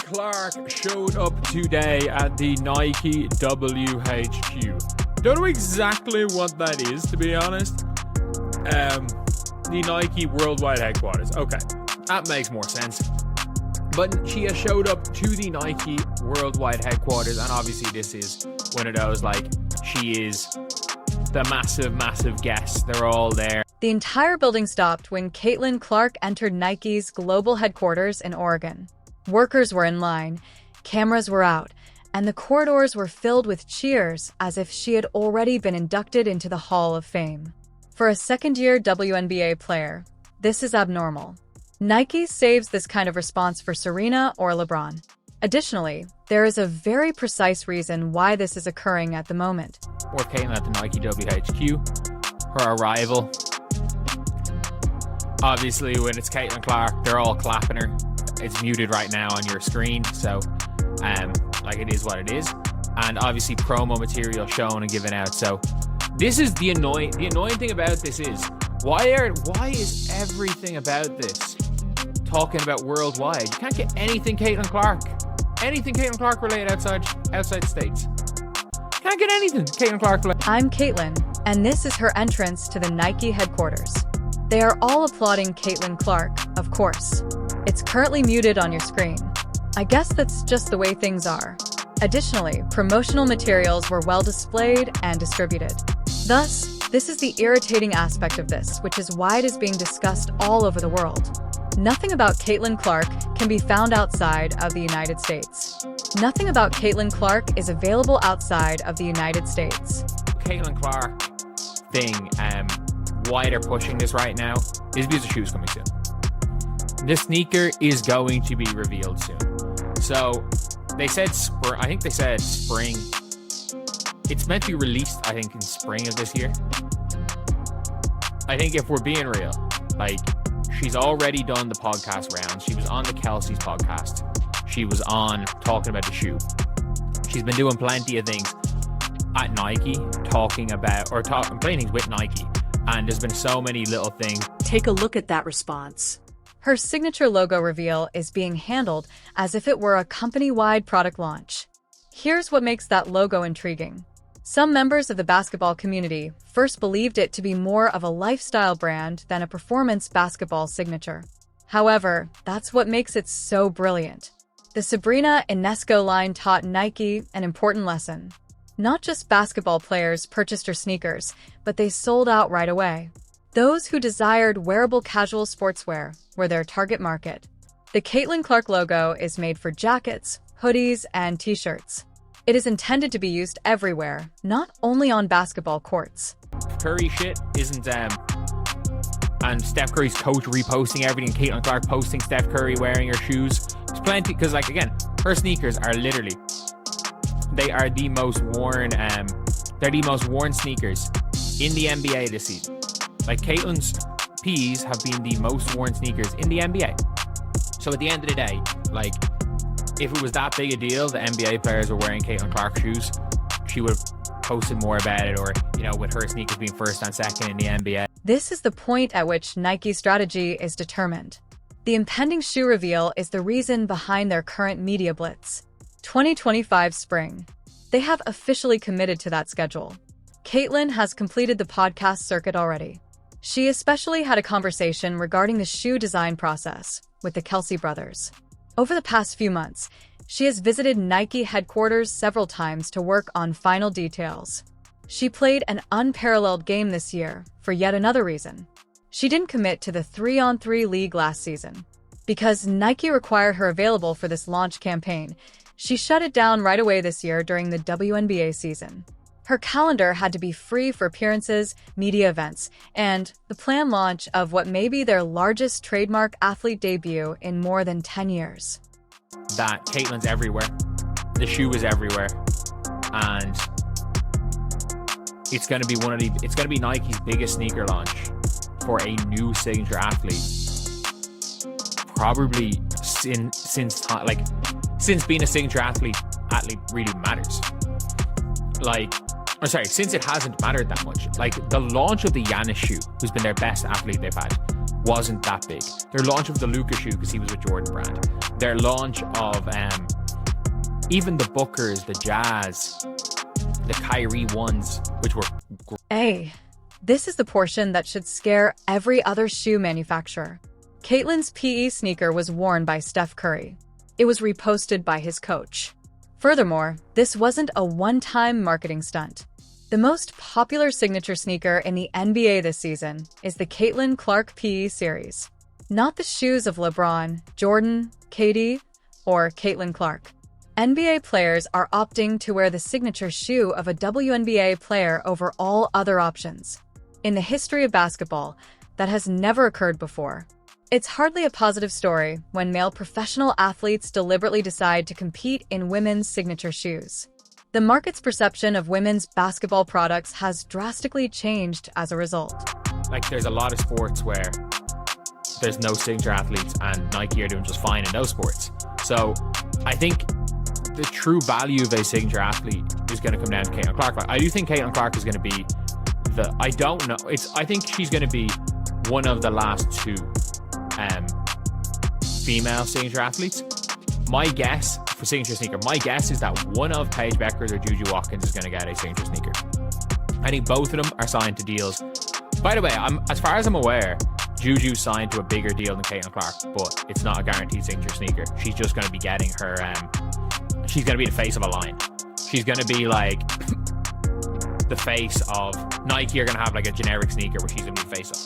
Clark showed up today at the Nike WHQ. Don't know exactly what that is, to be honest. The Nike worldwide headquarters. Okay, that makes more sense. But she has showed up to the Nike worldwide headquarters, and obviously this is one of those, like, she is the massive guest. They're all there. The entire building stopped when Caitlin Clark entered Nike's global headquarters in Oregon. Workers were in line, cameras were out, and the corridors were filled with cheers as if she had already been inducted into the Hall of Fame. For a second-year WNBA player, this is abnormal. Nike saves this kind of response for Serena or LeBron. Additionally, there is a very precise reason why this is occurring at the moment. Or Caitlin at the Nike WHQ, her arrival. Obviously, when it's Caitlin Clark, they're all clapping her. It's muted right now on your screen, so like, it is what it is. And obviously promo material shown and given out. So this is the annoying thing about this is why is everything about this talking about worldwide? You can't get anything Caitlin Clark related outside the States. Can't get anything Caitlin Clark related. I'm Caitlin, and this is her entrance to the Nike headquarters. They are all applauding Caitlin Clark, of course. It's currently muted on your screen. I guess that's just the way things are. Additionally, promotional materials were well displayed and distributed. Thus, this is the irritating aspect of this, which is why it is being discussed all over the world. Nothing about Caitlin Clark can be found outside of the United States. Nothing about Caitlin Clark is available outside of the United States. Caitlin Clark thing, why they're pushing this right now is because the shoe's coming soon. This sneaker is going to be revealed soon. So they said I think they said spring. It's meant to be released, I think, in spring of this year. I think if we're being real, like, she's already done the podcast rounds. She was on the Kelsey's podcast. She was on talking about the shoe. She's been doing plenty of things at Nike, playing things with Nike. And there's been so many little things. Take a look at that response. Her signature logo reveal is being handled as if it were a company-wide product launch. Here's what makes that logo intriguing. Some members of the basketball community first believed it to be more of a lifestyle brand than a performance basketball signature. However, that's what makes it so brilliant. The Sabrina Ionesco line taught Nike an important lesson. Not just basketball players purchased her sneakers, but they sold out right away. Those who desired wearable casual sportswear were their target market. The Caitlin Clark logo is made for jackets, hoodies, and t-shirts. It is intended to be used everywhere, not only on basketball courts. Curry shit isn't, and Steph Curry's coach reposting everything, Caitlin Clark posting Steph Curry wearing her shoes. There's plenty, because, like, again, her sneakers are literally, they are the most worn, they're the most worn sneakers in the NBA this season. Like, Caitlin's P's have been the most worn sneakers in the NBA. So at the end of the day, like, if it was that big a deal, the NBA players were wearing Caitlin Clark shoes, she would have posted more about it, or, you know, with her sneakers being first and second in the NBA. This is the point at which Nike's strategy is determined. The impending shoe reveal is the reason behind their current media blitz. 2025 spring. They have officially committed to that schedule. Caitlin has completed the podcast circuit already. She especially had a conversation regarding the shoe design process with the Kelsey brothers. Over the past few months, she has visited Nike headquarters several times to work on final details. She played an unparalleled game this year for yet another reason. She didn't commit to the 3-on-3 league last season. Because Nike required her available for this launch campaign, she shut it down right away this year during the WNBA season. Her calendar had to be free for appearances, media events, and the planned launch of what may be their largest trademark athlete debut in more than 10 years. That Caitlin's everywhere. The shoe is everywhere. And it's going to be Nike's biggest sneaker launch for a new signature athlete. Probably since being a signature athlete really matters. Since it hasn't mattered that much. Like, the launch of the Giannis shoe, who's been their best athlete they've had, wasn't that big. Their launch of the Luka shoe, because he was with Jordan Brand. Their launch of even the Bookers, the Jazz, the Kyrie ones, which were This is the portion that should scare every other shoe manufacturer. Caitlin's PE sneaker was worn by Steph Curry. It was reposted by his coach. Furthermore, this wasn't a one-time marketing stunt. The most popular signature sneaker in the NBA this season is the Caitlin Clark PE series. Not the shoes of LeBron, Jordan, KD, or Caitlin Clark. NBA players are opting to wear the signature shoe of a WNBA player over all other options. In the history of basketball, that has never occurred before. It's hardly a positive story when male professional athletes deliberately decide to compete in women's signature shoes. The market's perception of women's basketball products has drastically changed as a result. Like, there's a lot of sports where there's no signature athletes, and Nike are doing just fine in those sports. So I think the true value of a signature athlete is going to come down to Caitlin Clark. Like, I do think Caitlin Clark is going to be I don't know. I think she's going to be one of the last two female signature athletes. My guess for signature sneaker, is that one of Paige Beckers or Juju Watkins is going to get a signature sneaker. I think both of them are signed to deals. By the way, as far as I'm aware, Juju signed to a bigger deal than Caitlin Clark, but it's not a guaranteed signature sneaker. She's just going to be getting her. She's going to be the face of a line. She's going to be like the face of Nike. Are going to have like a generic sneaker where she's going to be the face of.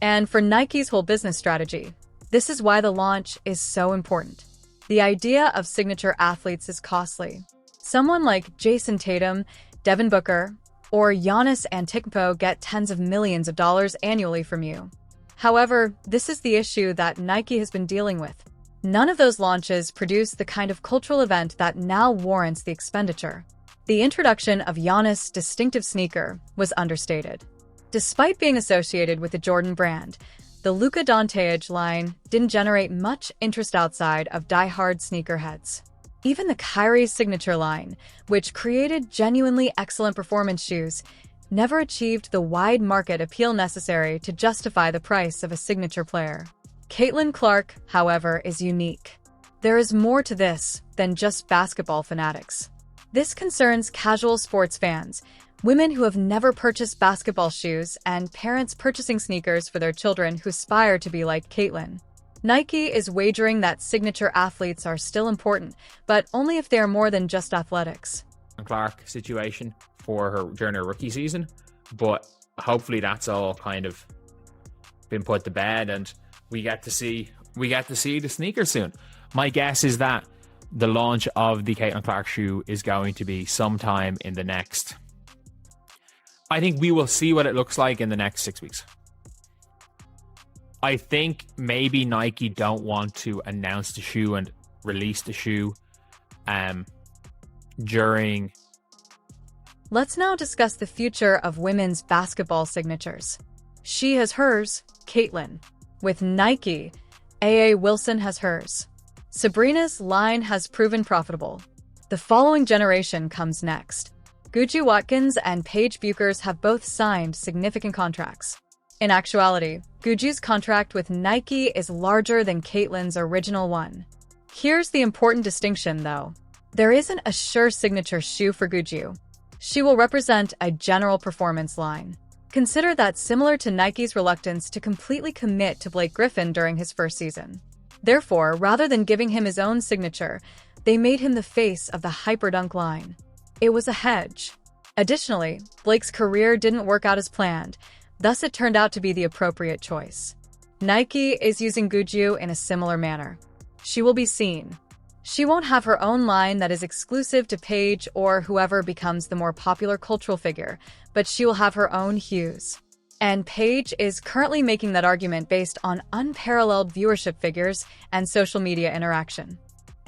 And for Nike's whole business strategy, this is why the launch is so important. The idea of signature athletes is costly. Someone like Jason Tatum, Devin Booker, or Giannis Antetokounmpo get tens of millions of dollars annually from you. However, this is the issue that Nike has been dealing with. None of those launches produce the kind of cultural event that now warrants the expenditure. The introduction of Giannis' distinctive sneaker was understated. Despite being associated with the Jordan brand, the Luka Doncic line didn't generate much interest outside of die-hard sneakerheads. Even the Kyrie signature line, which created genuinely excellent performance shoes, never achieved the wide market appeal necessary to justify the price of a signature player. Caitlin Clark, however, is unique. There is more to this than just basketball fanatics. This concerns casual sports fans, women who have never purchased basketball shoes, and parents purchasing sneakers for their children who aspire to be like Caitlin. Nike is wagering that signature athletes are still important, but only if they are more than just athletics. Clark situation for her during her rookie season, but hopefully that's all kind of been put to bed and we get to see the sneaker soon. My guess is that the launch of the Caitlin Clark shoe is going to be sometime in the next. I think we will see what it looks like in the next 6 weeks. I think maybe Nike don't want to announce the shoe and release the shoe during. Let's now discuss the future of women's basketball signatures. She has hers, Caitlin. With Nike, A.A. Wilson has hers. Sabrina's line has proven profitable. The following generation comes next. Gucci Watkins and Paige Buchers have both signed significant contracts. In actuality, Gucci's contract with Nike is larger than Caitlin's original one. Here's the important distinction, though. There isn't a sure signature shoe for Gucci. She will represent a general performance line. Consider that similar to Nike's reluctance to completely commit to Blake Griffin during his first season. Therefore, rather than giving him his own signature, they made him the face of the Hyperdunk line. It was a hedge. Additionally, Blake's career didn't work out as planned, thus it turned out to be the appropriate choice. Nike is using Gucci in a similar manner. She will be seen. She won't have her own line that is exclusive to Paige or whoever becomes the more popular cultural figure, but she will have her own hues. And Paige is currently making that argument based on unparalleled viewership figures and social media interaction.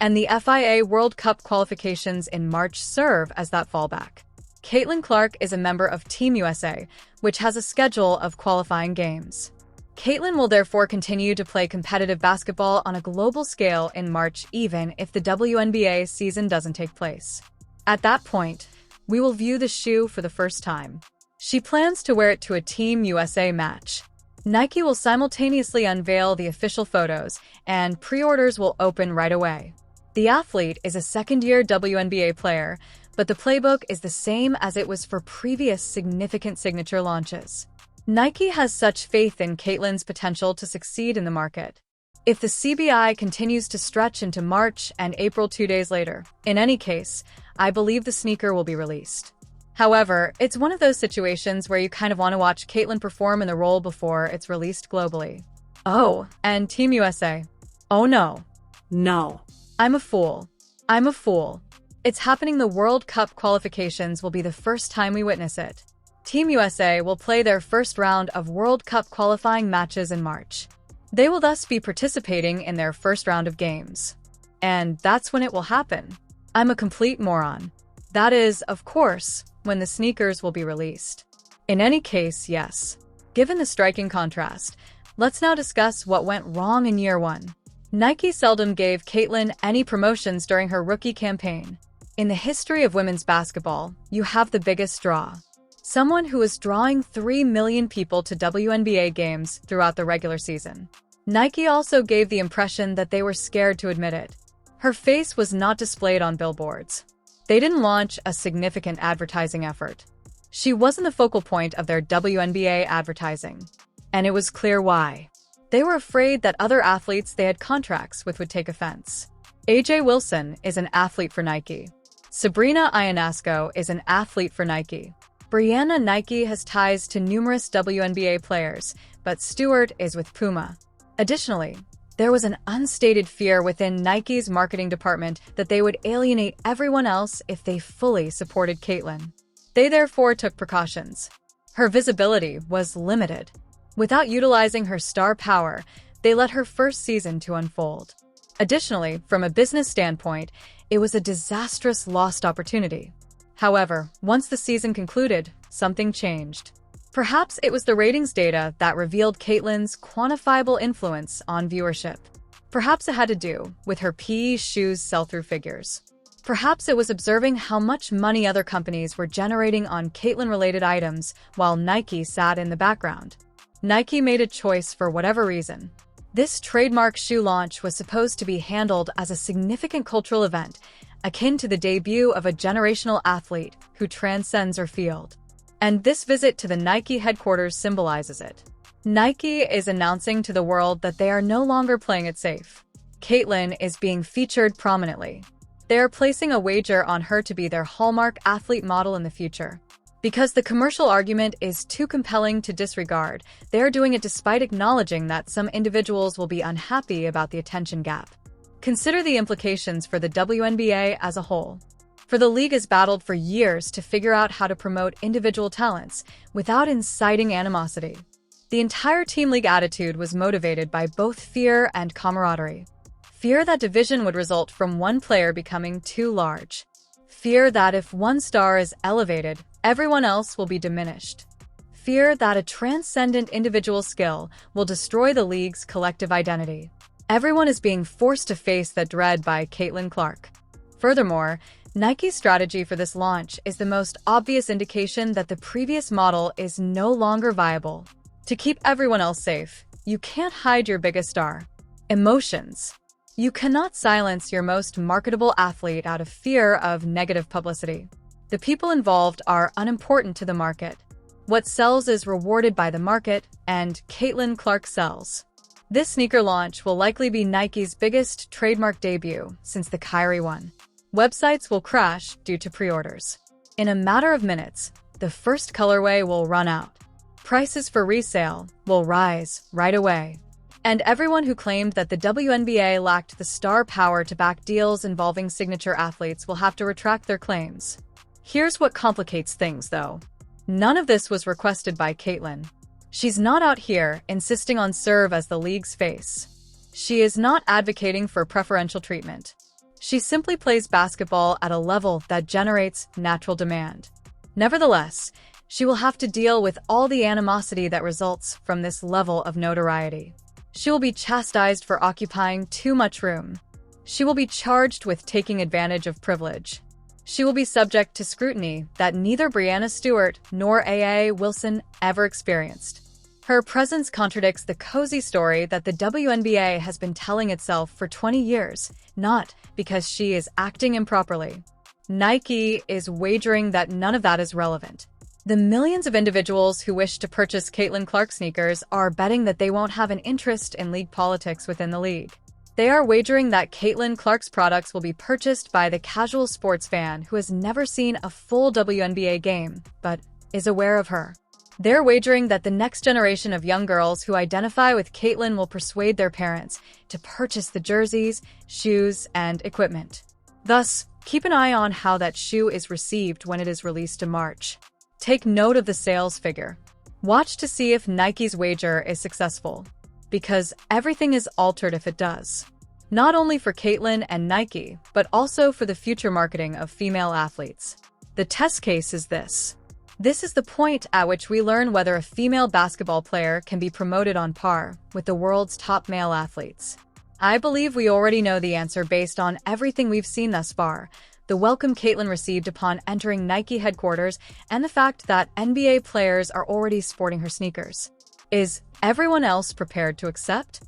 And the FIA World Cup qualifications in March serve as that fallback. Caitlin Clark is a member of Team USA, which has a schedule of qualifying games. Caitlin will therefore continue to play competitive basketball on a global scale in March, even if the WNBA season doesn't take place. At that point, we will view the shoe for the first time. She plans to wear it to a Team USA match. Nike will simultaneously unveil the official photos, and pre-orders will open right away. The athlete is a second-year WNBA player, but the playbook is the same as it was for previous significant signature launches. Nike has such faith in Caitlin's potential to succeed in the market. If the CBI continues to stretch into March and April 2 days later, in any case, I believe the sneaker will be released. However, it's one of those situations where you kind of want to watch Caitlin perform in the role before it's released globally. Oh, and Team USA. Oh no. No. I'm a fool. I'm a fool. It's happening. The World Cup qualifications will be the first time we witness it. Team USA will play their first round of World Cup qualifying matches in March. They will thus be participating in their first round of games. And that's when it will happen. I'm a complete moron. That is, of course, when the sneakers will be released. In any case, yes. Given the striking contrast, let's now discuss what went wrong in year one. Nike seldom gave Caitlin any promotions during her rookie campaign. In the history of women's basketball, you have the biggest draw. Someone who is drawing 3 million people to WNBA games throughout the regular season. Nike also gave the impression that they were scared to admit it. Her face was not displayed on billboards. They didn't launch a significant advertising effort. She wasn't the focal point of their WNBA advertising. And it was clear why. They were afraid that other athletes they had contracts with would take offense. AJ Wilson is an athlete for Nike. Sabrina Ionescu is an athlete for Nike. Brianna Nike has ties to numerous WNBA players, but Stewart is with Puma. Additionally, there was an unstated fear within Nike's marketing department that they would alienate everyone else if they fully supported Caitlin. They therefore took precautions. Her visibility was limited. Without utilizing her star power, they let her first season to unfold. Additionally, from a business standpoint, it was a disastrous lost opportunity. However, once the season concluded, something changed. Perhaps it was the ratings data that revealed Caitlin's quantifiable influence on viewership. Perhaps it had to do with her PE shoes sell-through figures. Perhaps it was observing how much money other companies were generating on Caitlin-related items while Nike sat in the background. Nike made a choice for whatever reason. This trademark shoe launch was supposed to be handled as a significant cultural event, akin to the debut of a generational athlete who transcends her field. And this visit to the Nike headquarters symbolizes it. Nike is announcing to the world that they are no longer playing it safe. Caitlin is being featured prominently. They are placing a wager on her to be their hallmark athlete model in the future. Because the commercial argument is too compelling to disregard, they are doing it despite acknowledging that some individuals will be unhappy about the attention gap. Consider the implications for the WNBA as a whole. For the league has battled for years to figure out how to promote individual talents without inciting animosity. The entire team league attitude was motivated by both fear and camaraderie. Fear that division would result from one player becoming too large. Fear that if one star is elevated, everyone else will be diminished. Fear that a transcendent individual skill will destroy the league's collective identity. Everyone is being forced to face that dread by Caitlin Clark. Furthermore, Nike's strategy for this launch is the most obvious indication that the previous model is no longer viable. To keep everyone else safe, you can't hide your biggest star. Emotions. You cannot silence your most marketable athlete out of fear of negative publicity. The people involved are unimportant to the market. What sells is rewarded by the market, and Caitlin Clark sells. This sneaker launch will likely be Nike's biggest trademark debut since the Kyrie one. Websites will crash due to pre-orders. In a matter of minutes, the first colorway will run out. Prices for resale will rise right away. And everyone who claimed that the WNBA lacked the star power to back deals involving signature athletes will have to retract their claims. Here's what complicates things, though. None of this was requested by Caitlin. She's not out here insisting on serve as the league's face. She is not advocating for preferential treatment. She simply plays basketball at a level that generates natural demand. Nevertheless, she will have to deal with all the animosity that results from this level of notoriety. She will be chastised for occupying too much room. She will be charged with taking advantage of privilege. She will be subject to scrutiny that neither Brianna Stewart nor A.A. Wilson ever experienced. Her presence contradicts the cozy story that the WNBA has been telling itself for 20 years, not because she is acting improperly. Nike is wagering that none of that is relevant. The millions of individuals who wish to purchase Caitlin Clark sneakers are betting that they won't have an interest in league politics within the league. They are wagering that Caitlin Clark's products will be purchased by the casual sports fan who has never seen a full WNBA game, but is aware of her. They're wagering that the next generation of young girls who identify with Caitlin will persuade their parents to purchase the jerseys, shoes, and equipment. Thus, keep an eye on how that shoe is received when it is released in March. Take note of the sales figure. Watch to see if Nike's wager is successful, because everything is altered if it does. Not only for Caitlin and Nike, but also for the future marketing of female athletes. The test case is this. This is the point at which we learn whether a female basketball player can be promoted on par with the world's top male athletes. I believe we already know the answer based on everything we've seen thus far, the welcome Caitlin received upon entering Nike headquarters, and the fact that NBA players are already sporting her sneakers. Is everyone else prepared to accept?